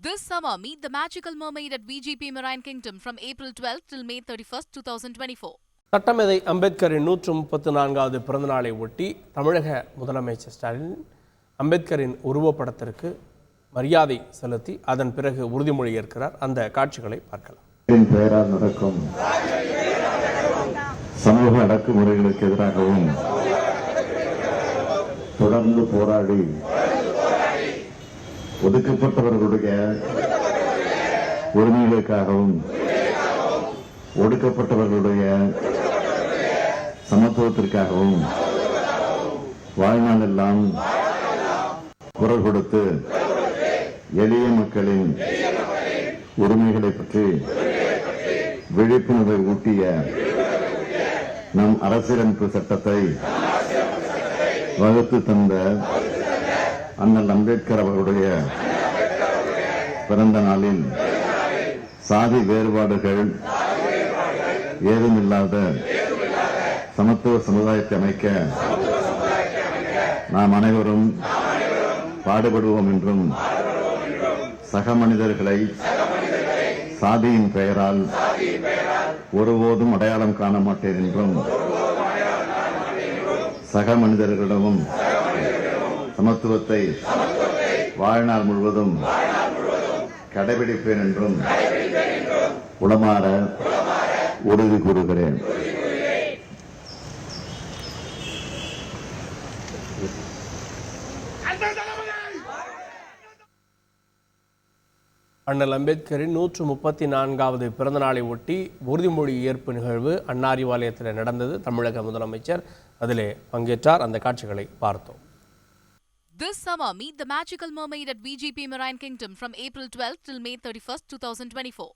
This summer, meet the magical mermaid at VGP Marine Kingdom from April 12th till May 31st, 2024. சட்டமேதை அம்பேத்கரின் 134வது பிறந்தநாளை ஒட்டி தமிழக முதலமைச்சர் ஸ்டாலின் அம்பேத்கரின் உருவப்படத்திற்கு மரியாதை செலுத்தி அதன் பிறகு உறுதிமொழி ஏற்கிறார். அந்த காட்சிகளை பார்க்கலாம். பெயரால் நடக்கும் சமூக அடக்குமுறைகளுக்கு எதிராகவும் தொடர்ந்து போராடி ஒதுக்கப்பட்டவர்களுடைய உரிமைகளுக்காகவும் ஒடுக்கப்பட்டவர்களுடைய சமத்துவத்திற்காகவும் வாழ்நாள் எல்லாம் குரல் கொடுத்து எளிய மக்களின் உரிமைகளை பற்றி விழிப்புணர்வை ஊட்டிய நம் அரசியலமைப்பு சட்டத்தை வகுத்து தந்த அண்ணல் அம்பேத்கர் அவர்களுடைய பிறந்த நாளில் சாதி வேறுபாடுகள் ஏதுமில்லாத சமத்துவ சமுதாயத்தை அமைக்க நாம் அனைவரும் பாடுபடுவோம் என்றும் சக மனிதர்களை சாதியின் பெயரால் ஒருபோதும் அடையாளம் காண மாட்டேன் என்றும் சக மனிதர்களிடமும் சமத்துவத்தை வாழ்நாள் முழுவதும் கடைபிடிப்பேன் என்றும் உளமாற உறுதி கூறுகிறேன். அண்ணல் அம்பேத்கரின் 134வது பிறந்தநாளை ஒட்டி உறுதிமொழி ஏற்பு நிகழ்வு அண்ணா அறிவாலயத்தில் நடந்தது. தமிழக முதலமைச்சர் அதிலே பங்கேற்றார். அந்த காட்சிகளை பார்த்தோம். This summer, meet the magical mermaid at VGP Marine Kingdom from April 12th till May 31st, 2024.